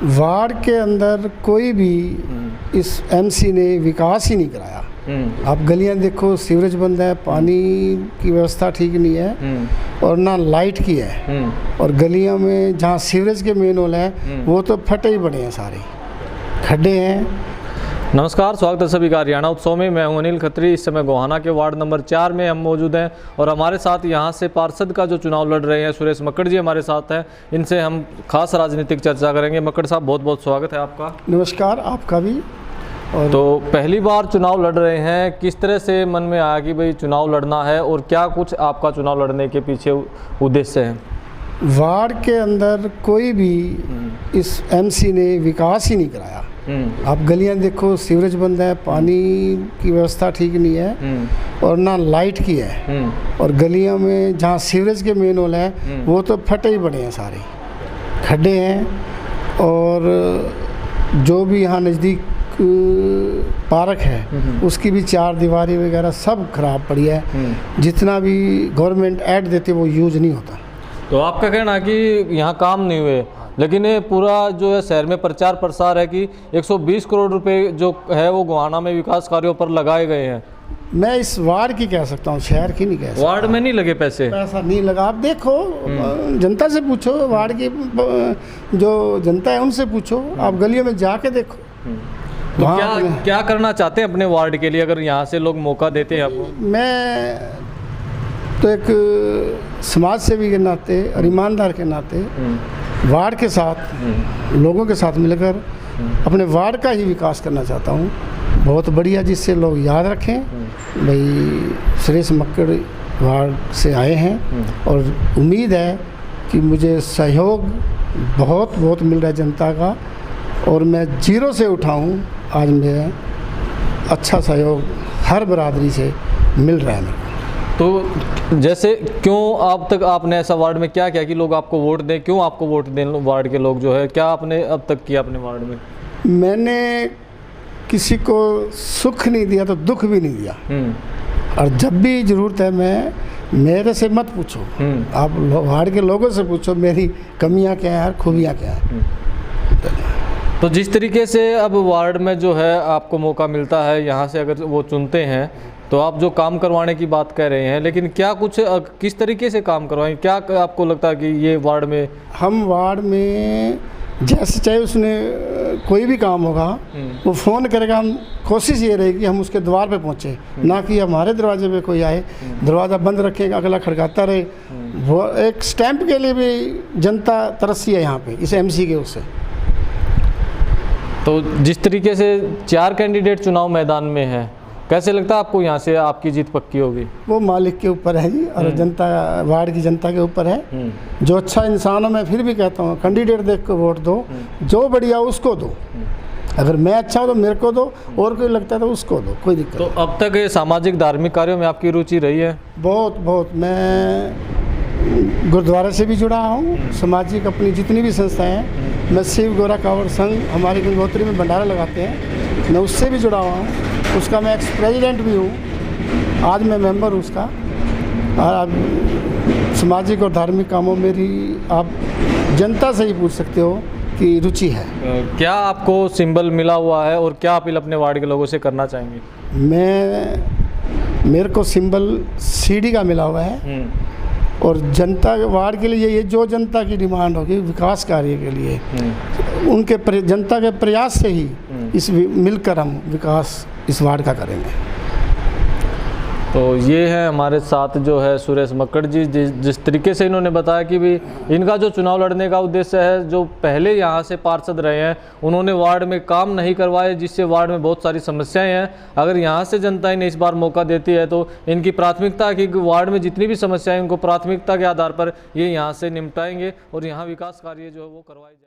Ward के अंदर कोई भी इस एमसी ने विकास ही नहीं कराया। आप गलियां देखो, सीवरेज बंद है, पानी की व्यवस्था ठीक नहीं है और ना लाइट की है। और गलियों में जहाँ सीवरेज के मेन होल है वो तो फटे ही पड़े हैं, सारे खड्डे हैं। नमस्कार, स्वागत है सभी का हरियाणा उत्सव में। मैं हूं अनिल खत्री। इस समय गोहाना के वार्ड नंबर 4 में हम मौजूद हैं और हमारे साथ यहां से पार्षद का जो चुनाव लड़ रहे हैं सुरेश मक्कड़ जी हमारे साथ हैं। इनसे हम खास राजनीतिक चर्चा करेंगे। मक्कड़ साहब, बहुत बहुत स्वागत है आपका। नमस्कार, आपका भी। और तो पहली बार चुनाव लड़ रहे हैं, किस तरह से मन में आया कि भाई चुनाव लड़ना है और क्या कुछ आपका चुनाव लड़ने के पीछे उद्देश्य है? वार्ड के अंदर कोई भी इस एमसी ने विकास ही नहीं कराया। आप गलियां देखो, सीवरेज बंद है, पानी की व्यवस्था ठीक नहीं है और ना लाइट की है। और गलियों में जहाँ सीवरेज के मेन होल है वो तो फटे ही पड़े हैं, सारे खड्डे हैं। और जो भी यहाँ नज़दीक पार्क है उसकी भी चार दीवारी वगैरह सब खराब पड़ी है। जितना भी गवर्नमेंट ऐड देते वो यूज नहीं होता। तो आपका कहना है कि यहाँ काम नहीं हुए, लेकिन ये पूरा जो है शहर में प्रचार प्रसार है कि 120 करोड़ रुपए जो है वो गोहाना में विकास कार्यों पर लगाए गए हैं। मैं इस वार्ड की कह सकता हूँ, शहर की नहीं कह सकता। वार्ड में नहीं लगे पैसे? पैसा नहीं लगा। आप देखो, जनता से पूछो, वार्ड की जो जनता है उनसे पूछो, आप गलियों में जाके देखो। तो क्या करना चाहते हैं अपने वार्ड के लिए, अगर यहाँ से लोग मौका देते हैं आपको? मैं तो एक समाज सेवी के नाते और ईमानदार के नाते वार्ड के साथ, लोगों के साथ मिलकर अपने वार्ड का ही विकास करना चाहता हूँ। बहुत बढ़िया, जिससे लोग याद रखें भाई सुरेश मक्कड़ वार्ड से आए हैं। और उम्मीद है कि मुझे सहयोग बहुत बहुत मिल रहा है जनता का, और मैं जीरो से उठाऊँ। आज मेरा अच्छा सहयोग हर बरादरी से मिल रहा है मेरे को। तो जैसे क्यों अब तक आपने ऐसा वार्ड में क्या किया कि लोग आपको वोट दें? क्यों आपको वोट दें वार्ड के लोग जो है? क्या आपने अब तक किया अपने वार्ड में? मैंने किसी को सुख नहीं दिया तो दुख भी नहीं दिया। और जब भी ज़रूरत है, मेरे से मत पूछो, आप वार्ड के लोगों से पूछो मेरी कमियां क्या है और खूबियाँ क्या है। तो जिस तरीके से अब वार्ड में जो है आपको मौका मिलता है, यहाँ से अगर वो चुनते हैं तो आप जो काम करवाने की बात कह रहे हैं, लेकिन क्या कुछ किस तरीके से काम करवाएं? क्या आपको लगता है कि ये वार्ड में हम वार्ड में जैसे चाहे उसने कोई भी काम होगा वो फ़ोन करेगा। हम कोशिश ये रहेगी कि हम उसके द्वार पे पहुँचे, ना कि हमारे दरवाजे पे कोई आए, दरवाज़ा बंद रखेगा, अगला खड़काता रहे। वो एक स्टैंप के लिए भी जनता तरसी है यहाँ पे इस एमसी के उससे। तो जिस तरीके से 4 कैंडिडेट चुनाव मैदान में है, कैसे लगता है आपको यहाँ से आपकी जीत पक्की होगी? वो मालिक के ऊपर है जी, और जनता, वार्ड की जनता के ऊपर है। जो अच्छा इंसान हो, मैं फिर भी कहता हूँ कैंडिडेट देख कर वोट दो, जो बढ़िया उसको दो। अगर मैं अच्छा हो तो मेरे को दो, और कोई लगता है तो उसको दो, कोई दिक्कत। तो अब तक ये सामाजिक धार्मिक कार्यों में आपकी रुचि रही है? बहुत बहुत। मैं गुरुद्वारे से भी जुड़ा हूँ, सामाजिक अपनी जितनी भी संस्थाएँ हैं। मैं शिव गौरा कांवड़ संघ, हमारी गंगोत्री में भंडारा लगाते हैं, मैं उससे भी जुड़ा हुआ हूँ। उसका मैं एक्स प्रेसिडेंट भी हूँ, आज मैं मेंबर हूँ उसका। और सामाजिक और धार्मिक कामों मेरी आप जनता से ही पूछ सकते हो कि रुचि है। क्या आपको सिंबल मिला हुआ है और क्या अपील अपने वार्ड के लोगों से करना चाहेंगे? मेरे को सिंबल सीडी का मिला हुआ है, और जनता के वार्ड के लिए ये जो जनता की डिमांड होगी विकास कार्य के लिए, उनके जनता के प्रयास से ही इस मिलकर हम विकास इस वार्ड का करेंगे। तो ये है हमारे साथ जो है सुरेश मक्कड़ जी। जिस तरीके से इन्होंने बताया कि भी इनका जो चुनाव लड़ने का उद्देश्य है, जो पहले यहाँ से पार्षद रहे हैं उन्होंने वार्ड में काम नहीं करवाए, जिससे वार्ड में बहुत सारी समस्याएं हैं। अगर यहाँ से जनता इन्हें इस बार मौका देती है तो इनकी प्राथमिकता की वार्ड में जितनी भी समस्याएं उनको प्राथमिकता के आधार पर ये यहाँ से निपटाएंगे और यहाँ विकास कार्य जो है वो करवाए जाए।